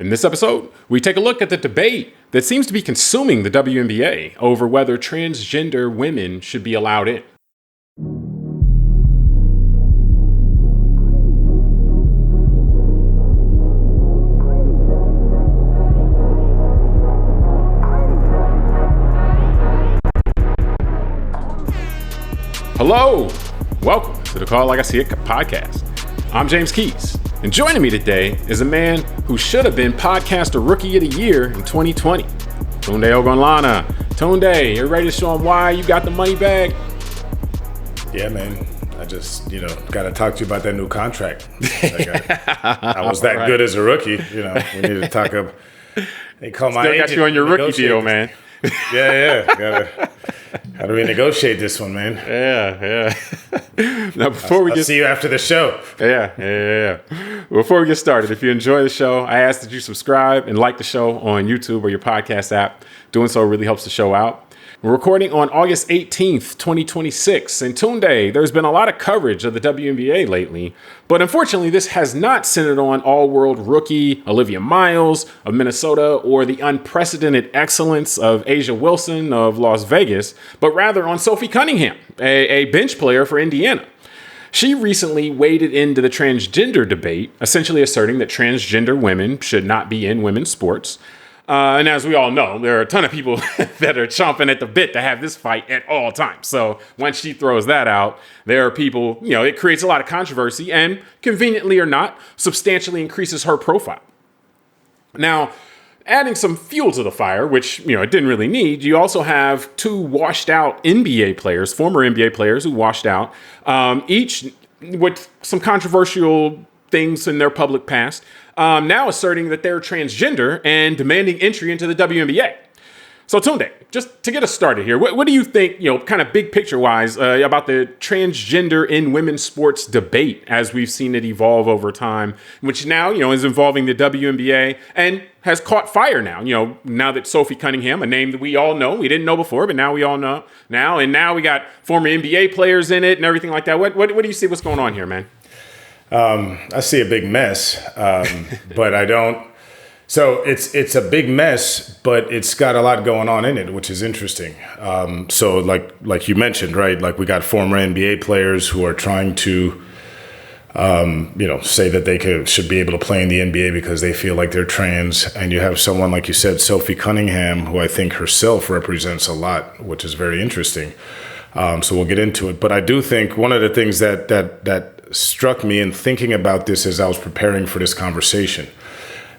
In this episode, we take a look at the debate that seems to be consuming the WNBA over whether transgender women should be allowed in. Hello, welcome to the Call Like I See It podcast. I'm James Keys, and joining me today is a man who should have been Podcaster Rookie of the Year in 2020, Tunde Ogunlana. Tunde, you ready to show him why you got the money bag? Yeah, man. I just, got to talk to you about that new contract. I was that good as a rookie. We need to talk up. They call my agent. Got you on your rookie deal, man. Yeah. How do we negotiate this one, man? Yeah. Now, I'll see you after the show. Yeah. Before we get started, if you enjoy the show, I ask that you subscribe and like the show on YouTube or your podcast app. Doing so really helps the show out. We're recording on August 18th, 2026. And Tunde, there's been a lot of coverage of the WNBA lately, but unfortunately, this has not centered on all-world rookie Olivia Miles of Minnesota or the unprecedented excellence of A'ja Wilson of Las Vegas, but rather on Sophie Cunningham, a bench player for Indiana. She recently waded into the transgender debate, essentially asserting that transgender women should not be in women's sports. And as we all know, there are a ton of people that are chomping at the bit to have this fight at all times. So once she throws that out, there are people, it creates a lot of controversy and, conveniently or not, substantially increases her profile. Now, adding some fuel to the fire, which, it didn't really need, you also have two washed out NBA players, former NBA players who washed out, each with some controversial things in their public past, now asserting that they're transgender and demanding entry into the WNBA. So Tunde, just to get us started here, what do you think, kind of big picture wise, about the transgender in women's sports debate as we've seen it evolve over time, which now, is involving the WNBA and has caught fire now, now that Sophie Cunningham, a name that we all know, we didn't know before, but now we all know now, and now we got former NBA players in it and everything like that. What do you see what's going on here, man? I see a big mess, but I don't. So it's a big mess, but it's got a lot going on in it, which is interesting. So like you mentioned, right? Like we got former NBA players who are trying to, say that they should be able to play in the NBA because they feel like they're trans. And you have someone, like you said, Sophie Cunningham, who I think herself represents a lot, which is very interesting. So we'll get into it. But I do think one of the things that struck me in thinking about this as I was preparing for this conversation,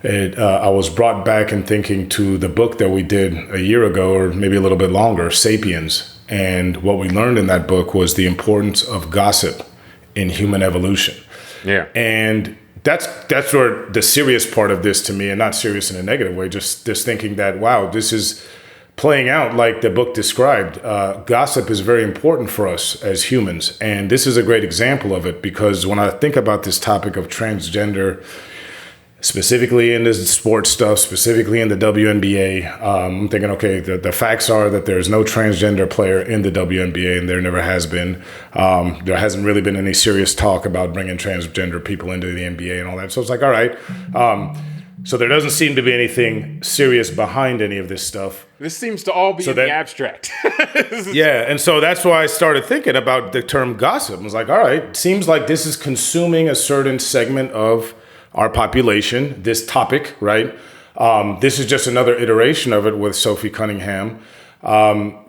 I was brought back in thinking to the book that we did a year ago, or maybe a little bit longer, Sapiens. And what we learned in that book was the importance of gossip in human evolution. Yeah. And that's where the serious part of this to me, and not serious in a negative way, just thinking that, wow, this is playing out like the book described. Gossip is very important for us as humans. And this is a great example of it, because when I think about this topic of transgender, specifically in this sports stuff, specifically in the WNBA, I'm thinking, okay, the facts are that there's no transgender player in the WNBA, and there never has been. There hasn't really been any serious talk about bringing transgender people into the NBA and all that. So it's like, all right. So there doesn't seem to be anything serious behind any of this stuff. This seems to all be in the abstract. Yeah, and so that's why I started thinking about the term gossip. I was like, all right, it seems like this is consuming a certain segment of our population, this topic, right? This is just another iteration of it with Sophie Cunningham.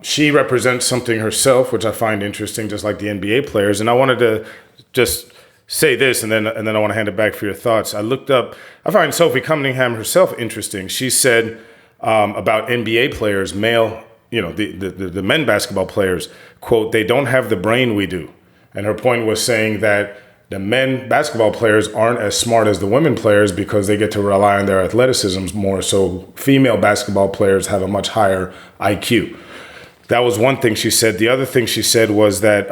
She represents something herself, which I find interesting, just like the NBA players. And I wanted to just say this, and then I want to hand it back for your thoughts. I looked up, I find Sophie Cunningham herself interesting. She said about NBA players, male, the men basketball players, quote, they don't have the brain we do. And her point was saying that the men basketball players aren't as smart as the women players because they get to rely on their athleticism more. So female basketball players have a much higher IQ. That was one thing she said. The other thing she said was that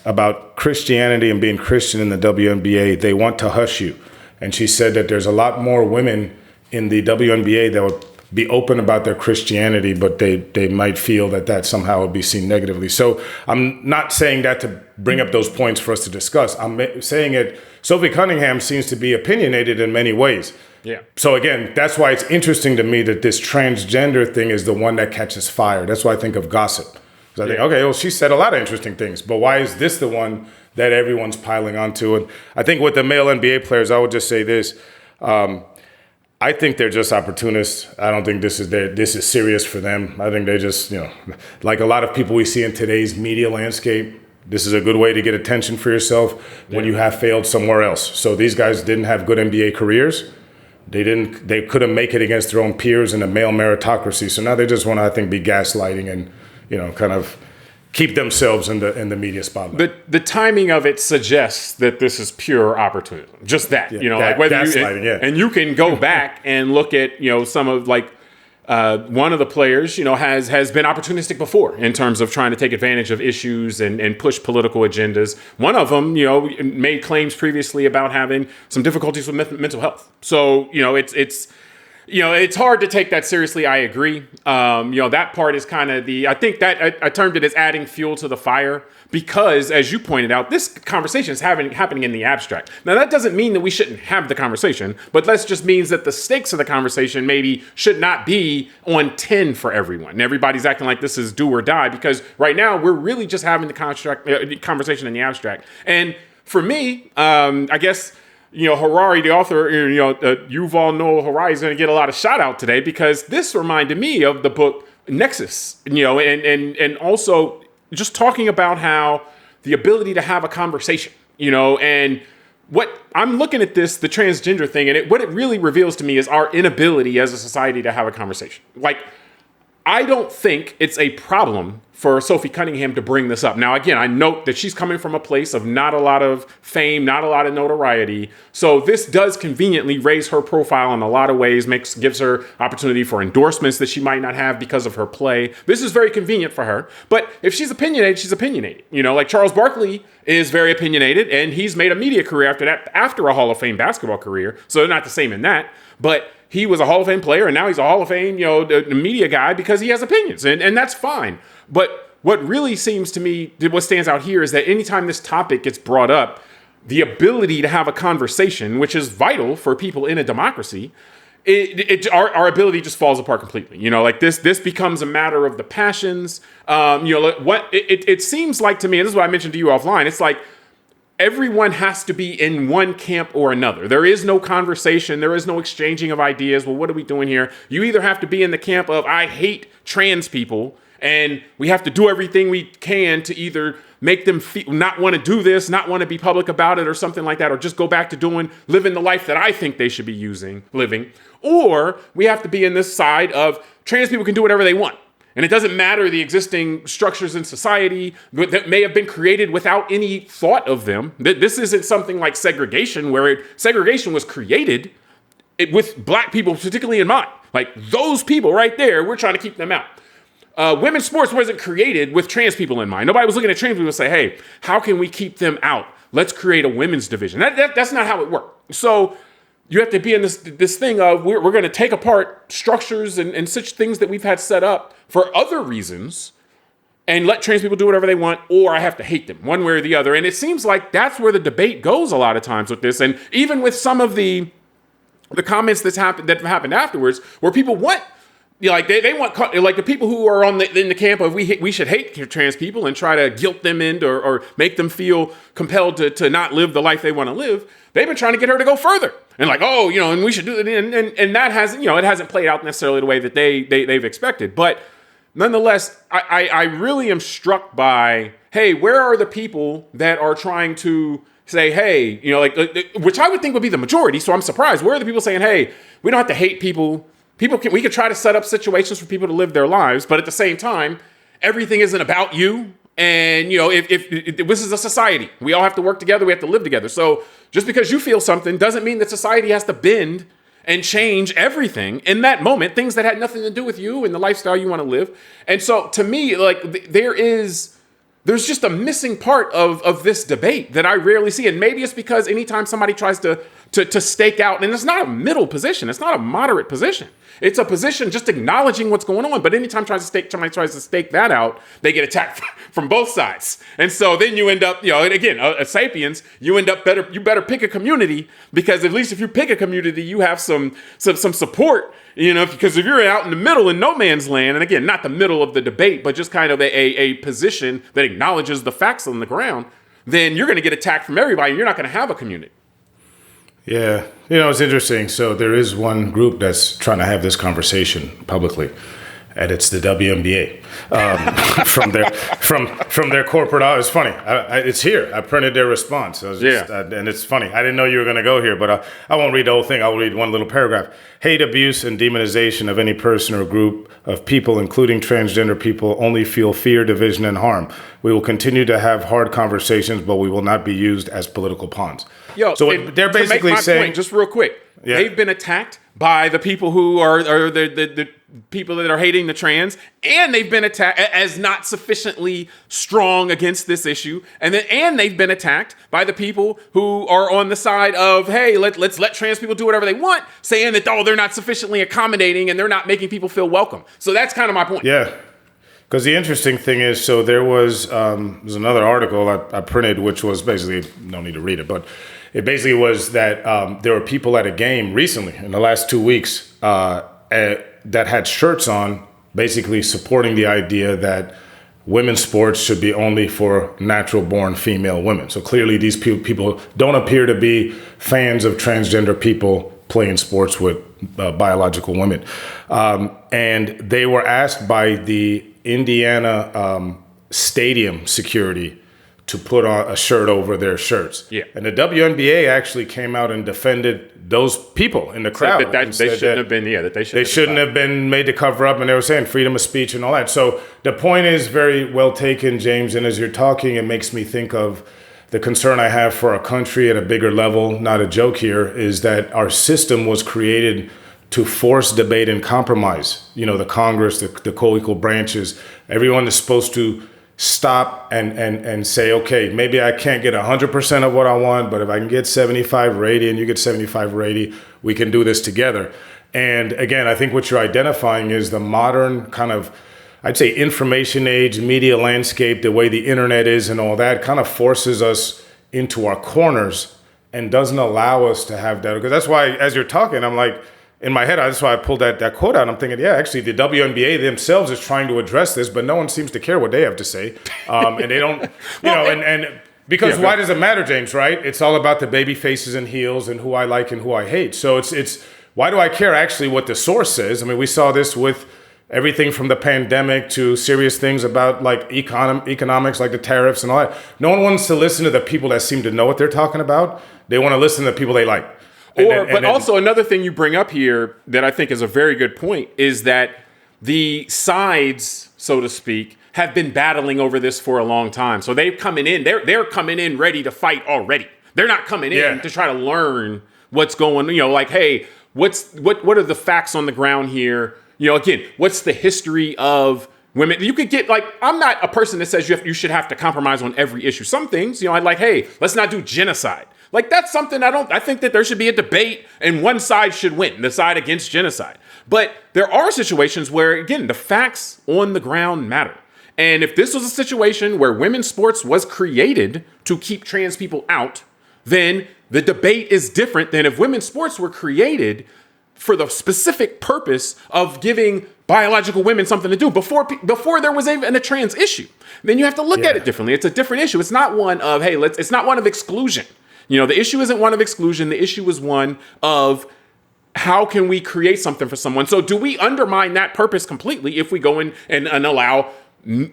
about Christianity and being Christian in the WNBA, they want to hush you. And she said that there's a lot more women in the WNBA that would be open about their Christianity, but they might feel that somehow would be seen negatively. So I'm not saying that to bring up those points for us to discuss. I'm saying it, Sophie Cunningham seems to be opinionated in many ways. Yeah. So again, that's why it's interesting to me that this transgender thing is the one that catches fire. That's why I think of gossip. Because I think, okay, well, she said a lot of interesting things, but why is this the one that everyone's piling onto? And I think with the male NBA players, I would just say this. I think they're just opportunists. I don't think this is serious for them. I think they just, like a lot of people we see in today's media landscape, this is a good way to get attention for yourself when you have failed somewhere else. So these guys didn't have good NBA careers. They couldn't make it against their own peers in the male meritocracy. So now they just want to, I think, be gaslighting and, kind of keep themselves in the media spotlight. But the timing of it suggests that this is pure opportunism. Just that, like whether and you can go back and look at, some of one of the players, has been opportunistic before in terms of trying to take advantage of issues and push political agendas. One of them, made claims previously about having some difficulties with mental health. So, it's hard to take that seriously. I agree. That part is kind of I think that I termed it as adding fuel to the fire because, as you pointed out, this conversation is happening in the abstract. Now, that doesn't mean that we shouldn't have the conversation, but that just means that the stakes of the conversation maybe should not be on 10 for everyone. And everybody's acting like this is do or die because right now we're really just having the conversation in the abstract. And for me, I guess, Harari, the author, Yuval Noah Harari is going to get a lot of shout out today because this reminded me of the book Nexus, and also just talking about how the ability to have a conversation, and what I'm looking at the transgender thing, and what it really reveals to me is our inability as a society to have a conversation. I don't think it's a problem for Sophie Cunningham to bring this up. Now, again, I note that she's coming from a place of not a lot of fame, not a lot of notoriety. So this does conveniently raise her profile in a lot of ways, gives her opportunity for endorsements that she might not have because of her play. This is very convenient for her. But if she's opinionated, she's opinionated. Like Charles Barkley is very opinionated, and he's made a media career after that, after a Hall of Fame basketball career. So they're not the same in that. But he was a Hall of Fame player, and now he's a Hall of Fame, the media guy because he has opinions, and that's fine. But what really seems to me, what stands out here is that anytime this topic gets brought up, the ability to have a conversation, which is vital for people in a democracy, our ability just falls apart completely. This becomes a matter of the passions. It seems like to me, and this is what I mentioned to you offline, it's like everyone has to be in one camp or another. There is no conversation. There is no exchanging of ideas. Well, what are we doing here? You either have to be in the camp of, I hate trans people, and we have to do everything we can to either make them not want to do this, not want to be public about it or something like that, or just go back to living the life that I think they should be living. Or we have to be in this side of trans people can do whatever they want. And it doesn't matter the existing structures in society that may have been created without any thought of them. This isn't something like segregation, where segregation was created with black people particularly in mind. Like those people right there, we're trying to keep them out. Women's sports wasn't created with trans people in mind. Nobody was looking at trans people and say, hey, how can we keep them out? Let's create a women's division. That's not how it worked. So you have to be in this thing of we're going to take apart structures and such things that we've had set up for other reasons and let trans people do whatever they want, or I have to hate them one way or the other. And it seems like that's where the debate goes a lot of times with this. And even with some of the comments that happened afterwards, where people want, they want, like the people who are in the camp of we should hate trans people and try to guilt them into or make them feel compelled to not live the life they want to live. They've been trying to get her to go further and and we should do it. And that hasn't, it hasn't played out necessarily the way that they've expected. But nonetheless, I really am struck by, hey, where are the people that are trying to say, hey, which I would think would be the majority. So I'm surprised. Where are the people saying, hey, we don't have to hate people. We could try to set up situations for people to live their lives, but at the same time, everything isn't about you. And, if this is a society, we all have to work together. We have to live together. So just because you feel something doesn't mean that society has to bend and change everything in that moment, things that had nothing to do with you and the lifestyle you want to live. And so to me, there's just a missing part of this debate that I rarely see. And maybe it's because anytime somebody tries to to stake out. And it's not a middle position. It's not a moderate position. It's a position just acknowledging what's going on. But anytime somebody tries to stake that out, they get attacked from both sides. And so then you end up, and again, a sapiens, you better pick a community, because at least if you pick a community, you have some support, because if you're out in the middle in no man's land, and again, not the middle of the debate, but just kind of a position that acknowledges the facts on the ground, then you're going to get attacked from everybody. And you're not going to have a community. Yeah. It's interesting. So there is one group that's trying to have this conversation publicly, and it's the WNBA. From their corporate office. It's funny. It's here. I printed their response. And it's funny. I didn't know you were going to go here, but I won't read the whole thing. I'll read one little paragraph. Hate, abuse, and demonization of any person or group of people, including transgender people, only fuel fear, division, and harm. We will continue to have hard conversations, but we will not be used as political pawns. So they're basically saying, point, just real quick, they've been attacked by the people who are the people that are hating the trans, and they've been attacked as not sufficiently strong against this issue, and they've been attacked by the people who are on the side of, hey, let's let trans people do whatever they want, saying that they're not sufficiently accommodating and they're not making people feel welcome. So that's kind of my point. Yeah. Because the interesting thing is, so there's another article I printed, which was basically, no need to read it, but it basically was that there were people at a game recently in the last 2 weeks that had shirts on, basically supporting the idea that women's sports should be only for natural-born female women. So clearly these people don't appear to be fans of transgender people playing sports with biological women. And they were asked by the Indiana stadium security to put on a shirt over their shirts. Yeah. And the WNBA actually came out and defended those people in the crowd. They shouldn't have been made to cover up, and they were saying freedom of speech and all that. So the point is very well taken, James, and as you're talking, it makes me think of the concern I have for our country at a bigger level, not a joke here, is that our system was created to force debate and compromise. The Congress, the co-equal branches, everyone is supposed to stop and say, okay, maybe I can't get 100% of what I want, but if I can get 75 or 80 and you get 75 or 80, we can do this together. And again, I think what you're identifying is the modern kind of, I'd say, information age, media landscape, the way the internet is and all that kind of forces us into our corners and doesn't allow us to have that. Because that's why, as you're talking, I'm like, in my head, that's why I pulled that quote out. I'm thinking, yeah, actually, the WNBA themselves is trying to address this, but no one seems to care what they have to say. And they don't, because why does it matter, James, right? It's all about the baby faces and heels and who I like and who I hate. So it's why do I care actually what the source says? I mean, we saw this with everything from the pandemic to serious things about like economics, like the tariffs and all that. No one wants to listen to the people that seem to know what they're talking about. They want to listen to the people they like. Also another thing you bring up here that I think is a very good point is that the sides, so to speak, have been battling over this for a long time. So they're coming in ready to fight already. They're not coming in to try to learn what's going, like, hey, what are the facts on the ground here? Again, what's the history of women? You could get I'm not a person that says you should have to compromise on every issue. Some things, I'd like, hey, let's not do genocide. That's something I think that there should be a debate and one side should win, the side against genocide. But there are situations where, again, the facts on the ground matter. And if this was a situation where women's sports was created to keep trans people out, then the debate is different than if women's sports were created for the specific purpose of giving biological women something to do before there was even a trans issue. Then you have to look at it differently. It's a different issue. It's not one of, hey, it's not one of exclusion. The issue isn't one of exclusion. The issue is one of how can we create something for someone? So do we undermine that purpose completely if we go in and allow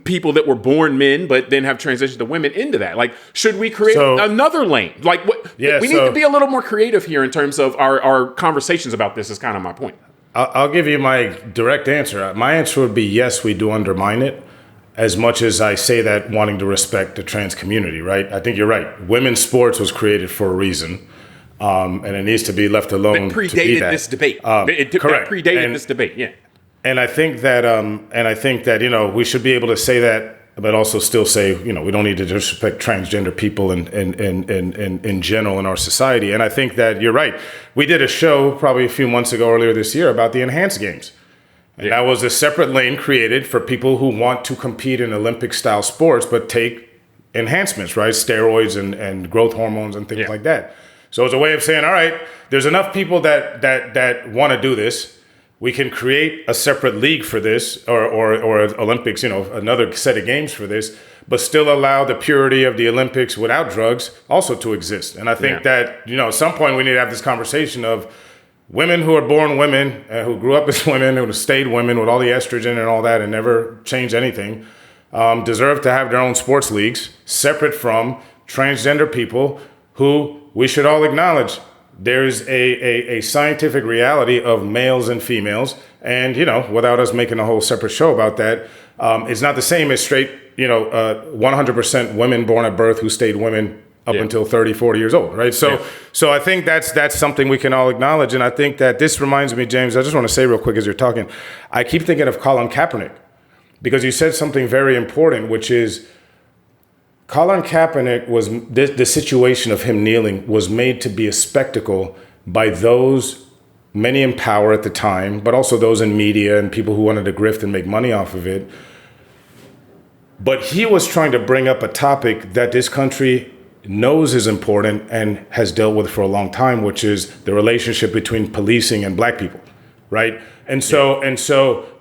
people that were born men but then have transitioned to women into that? Should we create another lane? We need to be a little more creative here in terms of our conversations about this is kind of my point. I'll give you my direct answer. My answer would be yes, we do undermine it. As much as I say that wanting to respect the trans community, right? I think you're right. Women's sports was created for a reason, and it needs to be left alone. It predated this debate. Correct. It predated this debate, yeah. And I think that, we should be able to say that but also still say, we don't need to disrespect transgender people in general in our society. And I think that you're right. We did a show probably a few months ago, earlier this year, about the enhanced games. And that was a separate lane created for people who want to compete in Olympic style sports, but take enhancements, right? Steroids and growth hormones and things like that. So it's a way of saying, all right, there's enough people that want to do this. We can create a separate league for this, or Olympics, another set of games for this, but still allow the purity of the Olympics without drugs also to exist. And I think that, at some point we need to have this conversation of women who are born women, who grew up as women, who stayed women with all the estrogen and all that and never changed anything, deserve to have their own sports leagues separate from transgender people who we should all acknowledge. There's a scientific reality of males and females. And, without us making a whole separate show about that, it's not the same as straight, 100% women born at birth who stayed women up until 30, 40 years old, right? So I think that's something we can all acknowledge. And I think that this reminds me, James, I just want to say real quick as you're talking, I keep thinking of Colin Kaepernick, because you said something very important, which is Colin Kaepernick was, the situation of him kneeling was made to be a spectacle by those, many in power at the time, but also those in media and people who wanted to grift and make money off of it. But he was trying to bring up a topic that this country knows is important and has dealt with for a long time, which is the relationship between policing and black people, right? And so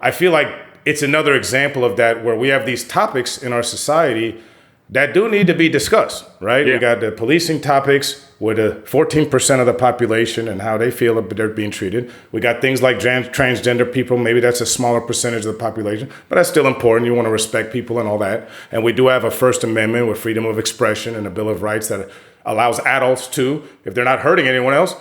I feel like it's another example of that, where we have these topics in our society that do need to be discussed, right? We got the policing topics with the 14% of the population and how they feel they're being treated. We got things like transgender people. Maybe that's a smaller percentage of the population, but that's still important. You want to respect people and all that. And we do have a First Amendment with freedom of expression and a Bill of Rights that allows adults to, if they're not hurting anyone else,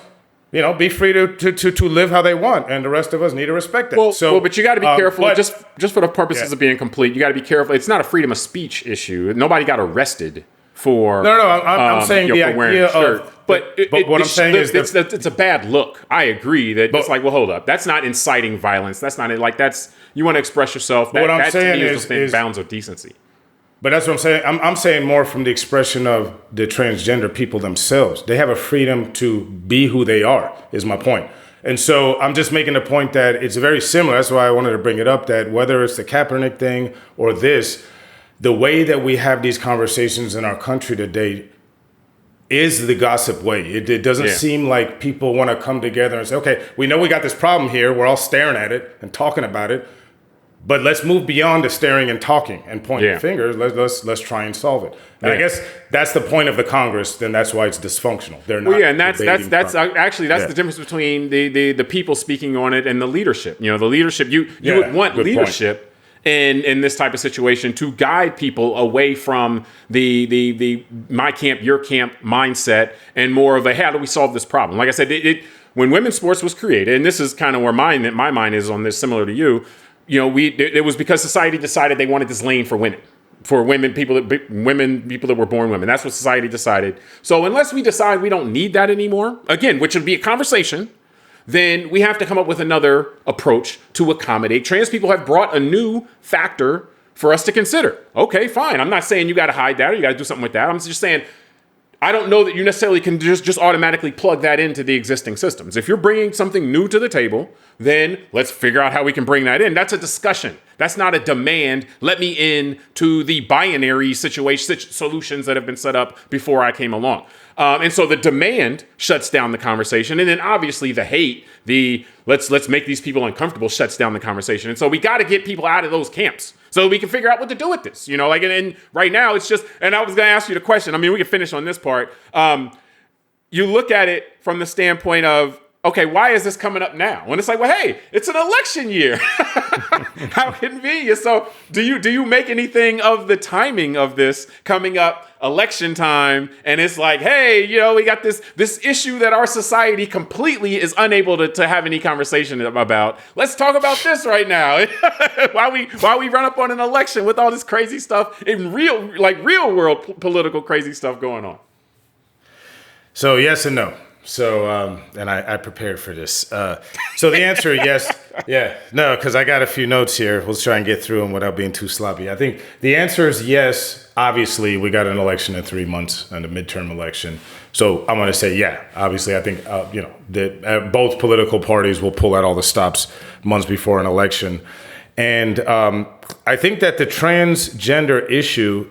be free to live how they want, and the rest of us need to respect that. Well, but you got to be careful. Just for the purposes of being complete, you got to be careful. It's not a freedom of speech issue. Nobody got arrested for I'm saying the idea of. But what I'm saying is it's a bad look. I agree that it's like, well, hold up, that's not inciting violence. That's not like that's you want to express yourself. What I'm saying is bounds of decency. But that's what I'm saying. I'm saying more from the expression of the transgender people themselves. They have a freedom to be who they are, is my point. And so I'm just making the point that it's very similar. That's why I wanted to bring it up, that whether it's the Kaepernick thing or this, the way that we have these conversations in our country today is the gossip way. It doesn't seem like people want to come together and say, okay, we know we got this problem here. We're all staring at it and talking about it. But let's move beyond the staring and talking and pointing fingers. Let's try and solve it. And I guess that's the point of the Congress. Then that's why it's dysfunctional. They're not. Well, and that's the difference between the people speaking on it and the leadership. The leadership you would want leadership in this type of situation to guide people away from the my camp, your camp mindset, and more of a how do we solve this problem? Like I said, when women's sports was created, and this is kind of where my mind is on this, similar to you. It was because society decided they wanted this lane for women, people that were born women. That's what society decided. So unless we decide we don't need that anymore, again, which would be a conversation, then we have to come up with another approach to accommodate. Trans people have brought a new factor for us to consider. Okay, fine. I'm not saying you got to hide that or you got to do something with that. I'm just saying, I don't know that you necessarily can just automatically plug that into the existing systems. If you're bringing something new to the table, then let's figure out how we can bring that in. That's a discussion. That's not a demand. Let me in to the binary solutions that have been set up before I came along. And so the demand shuts down the conversation. And then obviously the hate, let's make these people uncomfortable shuts down the conversation. And so we got to get people out of those camps so we can figure out what to do with this. And right now it's just, and I was going to ask you the question. I mean, we can finish on this part. You look at it from the standpoint of, okay, why is this coming up now? When it's like, well, hey, it's an election year. How convenient. So do you make anything of the timing of this coming up election time? And it's like, hey, we got this issue that our society completely is unable to have any conversation about. Let's talk about this right now. While we run up on an election with all this crazy stuff in real world political crazy stuff going on. So yes and no. So, and I prepared for this. So the answer, yes. Yeah. No, because I got a few notes here. We'll try and get through them without being too sloppy. I think the answer is yes. Obviously, we got an election in 3 months and a midterm election. So I'm going to say, yeah, obviously, I think, that both political parties will pull out all the stops months before an election. And I think that the transgender issue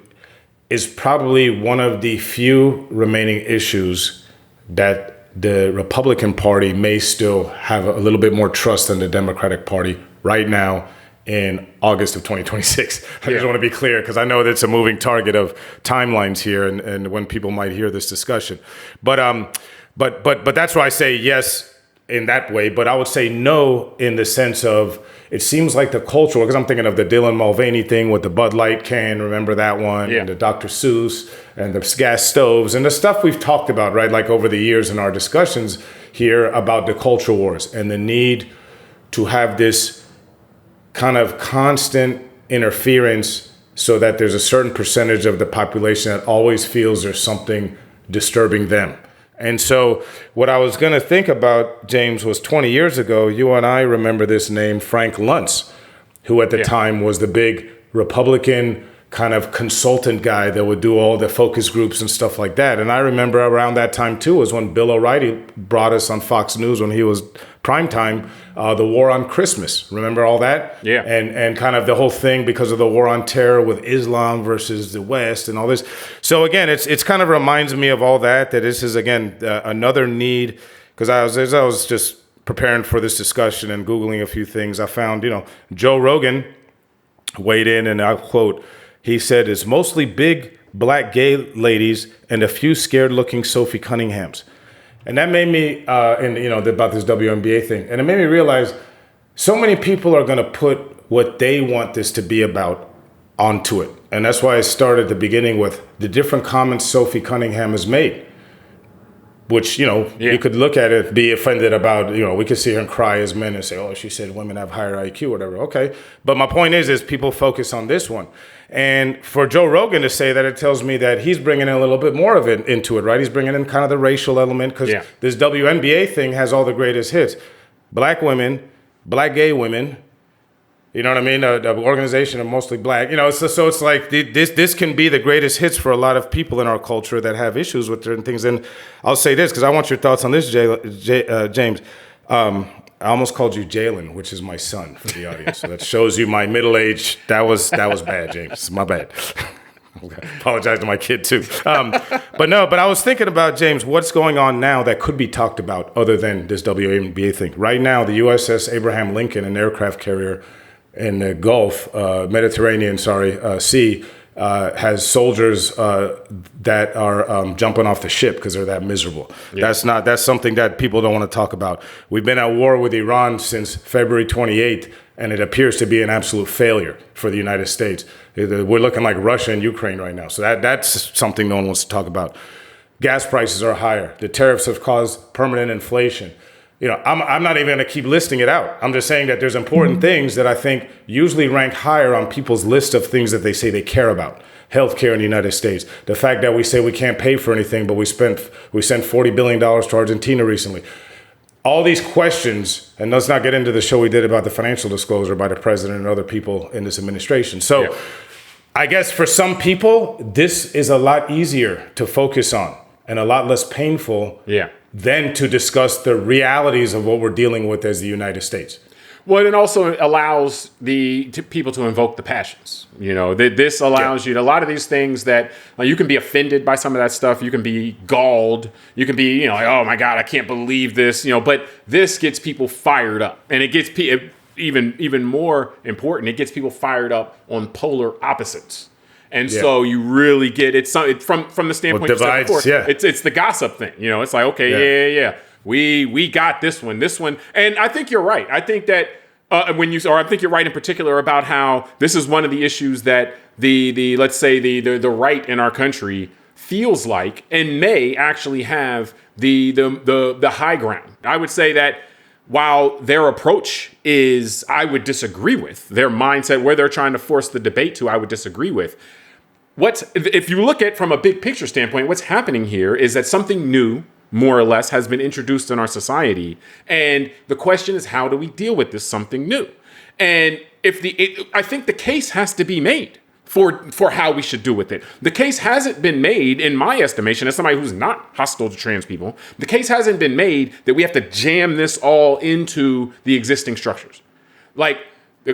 is probably one of the few remaining issues that the Republican Party may still have a little bit more trust than the Democratic Party right now in August of 2026. I just want to be clear because I know that's a moving target of timelines here and when people might hear this discussion. But that's why I say yes in that way, but I would say no in the sense of it seems like the cultural, because I'm thinking of the Dylan Mulvaney thing with the Bud Light can, remember that one? Yeah. And the Dr. Seuss and the gas stoves and the stuff we've talked about, right? Like over the years in our discussions here about the culture wars and the need to have this kind of constant interference so that there's a certain percentage of the population that always feels there's something disturbing them. And so what I was going to think about, James, was 20 years ago, you and I remember this name, Frank Luntz, who at the time was the big Republican kind of consultant guy that would do all the focus groups and stuff like that. And I remember around that time, too, was when Bill O'Reilly brought us on Fox News when he was primetime, the war on Christmas. Remember all that? Yeah. And kind of the whole thing because of the war on terror with Islam versus the West and all this. So again, it's kind of reminds me of all that this is, again, another need. Because as I was just preparing for this discussion and Googling a few things, I found, Joe Rogan weighed in and I'll quote, he said, it's mostly big black gay ladies and a few scared looking Sophie Cunninghams. And that made me, about this WNBA thing. And it made me realize so many people are going to put what they want this to be about onto it. And that's why I started at the beginning with the different comments Sophie Cunningham has made, which, you could look at it, be offended about, we could see her and cry as men and say, oh, she said women have higher IQ or whatever. Okay. But my point is people focus on this one. And for Joe Rogan to say that, it tells me that he's bringing in a little bit more of it into it, right? He's bringing in kind of the racial element because this WNBA thing has all the greatest hits. Black women, black gay women, you know what I mean? The organization of mostly black, so it's like this can be the greatest hits for a lot of people in our culture that have issues with certain things. And I'll say this because I want your thoughts on this, James. I almost called you Jalen, which is my son for the audience. So that shows you my middle age. That was bad, James. My bad. Apologize to my kid too. But I was thinking about, James, what's going on now that could be talked about other than this WNBA thing. Right now, the USS Abraham Lincoln, an aircraft carrier in the Gulf, Mediterranean, Sea, has soldiers that are jumping off the ship because they're that miserable. Yeah. That's something that people don't want to talk about. We've been at war with Iran since February 28th, and it appears to be an absolute failure for the United States. We're looking like Russia and Ukraine right now. So that's something no one wants to talk about. Gas prices are higher. The tariffs have caused permanent inflation. I'm not even going to keep listing it out. I'm just saying that there's important things that I think usually rank higher on people's list of things that they say they care about. Healthcare in the United States. The fact that we say we can't pay for anything, but we sent $40 billion to Argentina recently. All these questions, and let's not get into the show we did about the financial disclosure by the president and other people in this administration. So I guess for some people, this is a lot easier to focus on and a lot less painful than to discuss the realities of what we're dealing with as the United States. Well, it also allows people to invoke the passions. This allows you to, a lot of these things that you can be offended by some of that stuff. You can be galled. You can be, oh my God, I can't believe this. But this gets people fired up, and it gets even more important. It gets people fired up on polar opposites. And so you really get it from the standpoint of divides, it's the gossip thing. It's like, okay, we got this one, and I think you're right. I think that I think you're right in particular about how this is one of the issues that the let's say the right in our country feels like and may actually have the high ground. I would say that while their approach is, I would disagree with, their mindset, where they're trying to force the debate to, I would disagree with. If you look at from a big picture standpoint, what's happening here is that something new more or less, has been introduced in our society. And the question is, how do we deal with this something new? And I think the case has to be made for how we should do with it. The case hasn't been made, in my estimation, as somebody who's not hostile to trans people, the case hasn't been made that we have to jam this all into the existing structures. Like,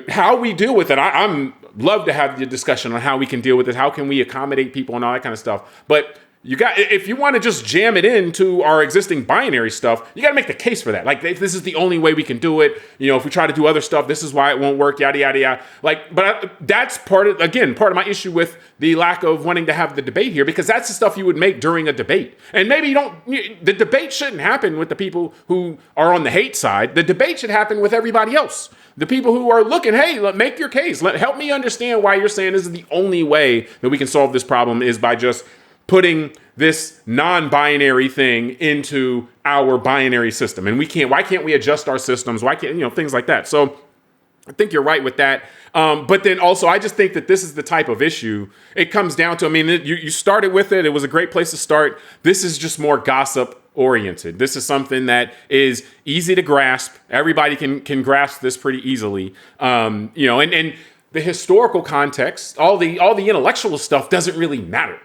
how we deal with it, I'm love to have the discussion on how we can deal with it, how can we accommodate people and all that kind of stuff. But if you want to just jam it into our existing binary stuff, you got to make the case for that. Like, this is the only way we can do it. If we try to do other stuff, this is why it won't work, yada, yada, yada. That's part of my issue with the lack of wanting to have the debate here, because that's the stuff you would make during a debate. And maybe the debate shouldn't happen with the people who are on the hate side. The debate should happen with everybody else. The people who are looking, hey, make your case. Help me understand why you're saying this is the only way that we can solve this problem is by just putting this non-binary thing into our binary system. And why can't we adjust our systems? Why can't, things like that. So I think you're right with that. But then also, I just think that this is the type of issue it comes down to. I mean, you started with it. It was a great place to start. This is just more gossip oriented. This is something that is easy to grasp. Everybody can grasp this pretty easily. And the historical context, all the intellectual stuff doesn't really matter,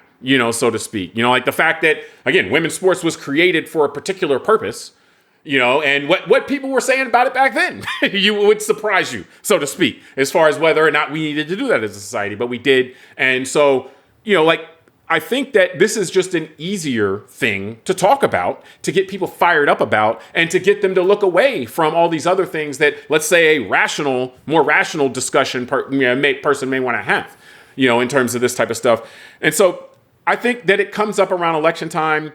so to speak. Like the fact that, again, women's sports was created for a particular purpose, and what people were saying about it back then, would surprise you, so to speak, as far as whether or not we needed to do that as a society, but we did. And so, I think that this is just an easier thing to talk about, to get people fired up about, and to get them to look away from all these other things that, let's say, a more rational discussion person may want to have, in terms of this type of stuff. And so I think that it comes up around election time.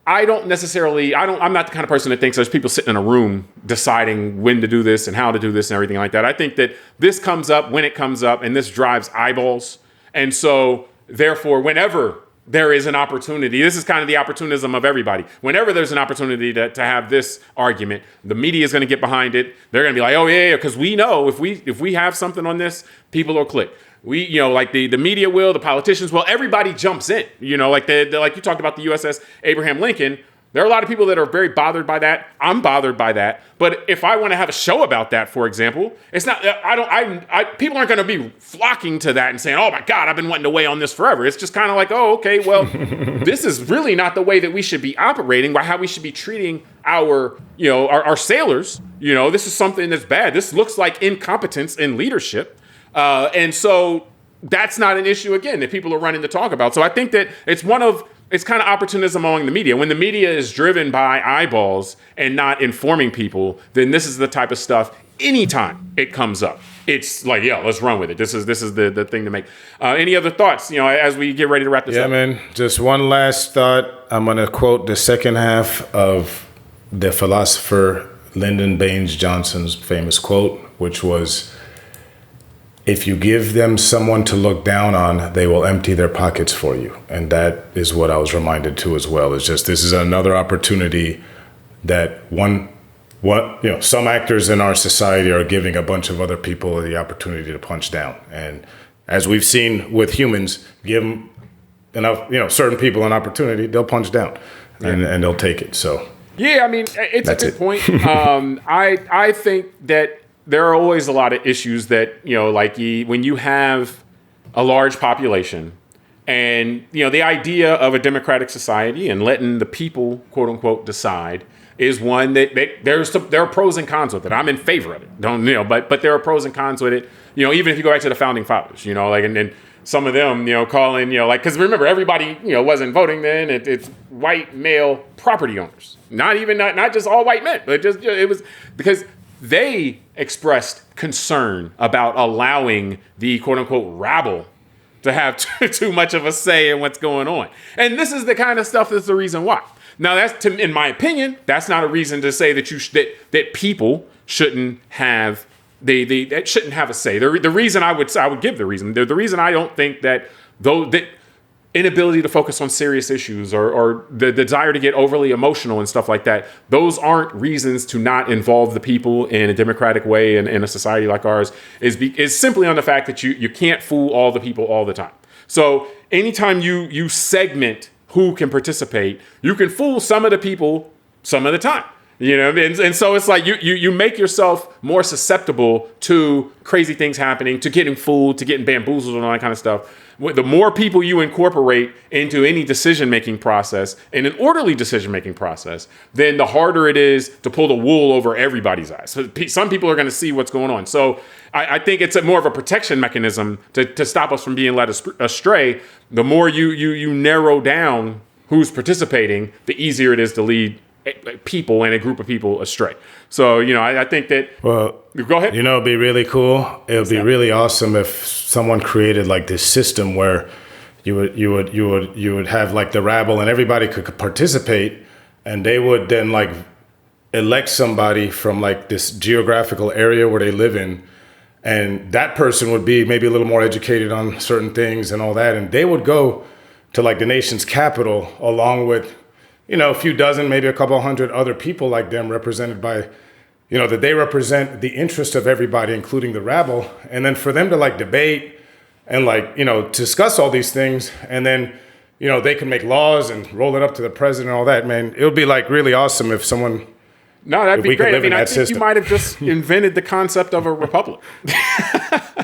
I'm not the kind of person that thinks there's people sitting in a room deciding when to do this and how to do this and everything like that. I think that this comes up when it comes up, and this drives eyeballs. And so therefore, whenever there is an opportunity, this is kind of the opportunism of everybody. Whenever there's an opportunity to have this argument, the media is going to get behind it. They're going to be like, oh, yeah, because we know if we have something on this, people will click. Like the media will, the politicians will, everybody jumps in. Like like you talked about the USS Abraham Lincoln. There are a lot of people that are very bothered by that. I'm bothered by that. But if I want to have a show about that, for example, it's not. People aren't going to be flocking to that and saying, "Oh my God, I've been wanting to weigh on this forever." It's just kind of like, "Oh, okay, well, this is really not the way that we should be operating. By how we should be treating our sailors. This is something that's bad. This looks like incompetence in leadership." And so that's not an issue, again, that people are running to talk about. So I think that it's kind of opportunism among the media. When the media is driven by eyeballs and not informing people, then this is the type of stuff, anytime it comes up, it's like, yeah, let's run with it. This is the thing to make. Any other thoughts, as we get ready to wrap this up? Yeah, man, just one last thought. I'm going to quote the second half of the philosopher Lyndon Baines Johnson's famous quote, which was, if you give them someone to look down on, they will empty their pockets for you. And that is what I was reminded too as well. It's just, this is another opportunity that some actors in our society are giving a bunch of other people the opportunity to punch down. And as we've seen with humans, give them enough, certain people an opportunity, they'll punch down and they'll take it. So yeah, I mean, it's a good point. I think that there are always a lot of issues that, when you have a large population and, the idea of a democratic society and letting the people, quote unquote, decide is one that there are pros and cons with it. I'm in favor of it. But there are pros and cons with it. Even if you go back to the founding fathers, and then some of them, calling, because remember, everybody, wasn't voting then. It's white male property owners, not just all white men, but it was because they expressed concern about allowing the quote unquote rabble to have too much of a say in what's going on. And this is the kind of stuff that's the reason why. Now, in my opinion, that's not a reason to say that people shouldn't have that shouldn't have a say. The reason I would give the reason I don't think that that inability to focus on serious issues or the desire to get overly emotional and stuff like that, those aren't reasons to not involve the people in a democratic way in a society like ours, is simply on the fact that you can't fool all the people all the time. So anytime you segment who can participate, you can fool some of the people some of the time. You know, and so it's like you make yourself more susceptible to crazy things happening, to getting fooled, to getting bamboozled and all that kind of stuff. The more people you incorporate into any decision-making process, in an orderly decision-making process, then the harder it is to pull the wool over everybody's eyes. So some people are going to see what's going on. So I think it's more of a protection mechanism to stop us from being led astray. The more you narrow down who's participating, the easier it is to lead people and a group of people astray. So, you know, I think that, well, go ahead. You know, it'd be really cool. It would be really awesome if someone created like this system where you would have like the rabble and everybody could participate, and they would then like elect somebody from like this geographical area where they live in, and that person would be maybe a little more educated on certain things and all that, and they would go to like the nation's capital along with, you know, a few dozen, maybe a couple hundred other people like them represented by, you know, that they represent the interest of everybody, including the rabble. And then for them to like debate and like, you know, discuss all these things. And then, you know, they can make laws and roll it up to the president and all that, man. It would be like really awesome if someone... No, that'd be great. I mean, I think you might have just invented the concept of a republic.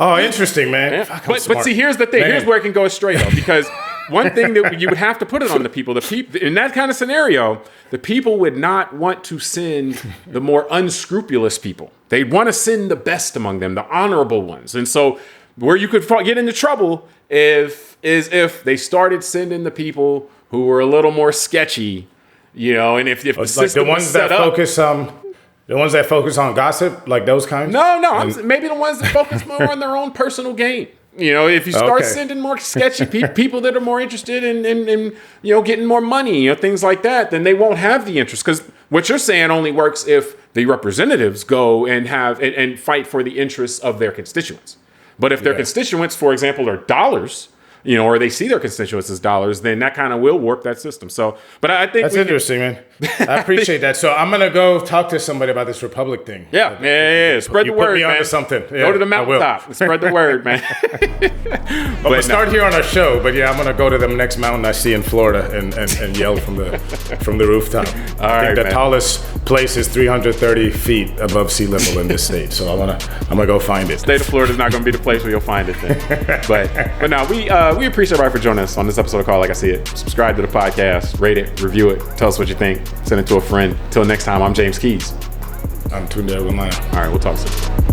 Oh, interesting, man. Yeah. But see, here's the thing. Man. Here's where it can go astray, though, because one thing that you would have to put it on the people. In that kind of scenario, the people would not want to send the more unscrupulous people. They'd want to send the best among them, the honorable ones. And so where you could get into trouble if they started sending the people who were a little more sketchy, you know, and if the system the ones that focus the ones that focus on gossip, like those kinds. No, maybe the ones that focus more on their own personal gain. You know, if you start sending more sketchy people that are more interested in you know, getting more money, you know, things like that, then they won't have the interest. Because what you're saying only works if the representatives go and have and fight for the interests of their constituents. But if their constituents, for example, are dollars, you know, or they see their constituents as dollars, then that kind of will warp that system. So, but I think that's interesting, man. I appreciate that. So I'm gonna go talk to somebody about this Republic thing. Yeah. Spread the word, man. You put me onto something. Yeah, go to the mountaintop and spread the word, man. I'm gonna start here on our show, but yeah, I'm gonna go to the next mountain I see in Florida and yell from the rooftop. I think the tallest place is 330 feet above sea level in this state. So I'm gonna go find it. The state of Florida is not gonna be the place where you'll find it then. but no, we appreciate everybody for joining us on this episode of Call Like I See It. Subscribe to the podcast, rate it, review it, tell us what you think, send it to a friend. Till next time, I'm James Keys. I'm Tunde Ogunlana. All right, we'll talk soon.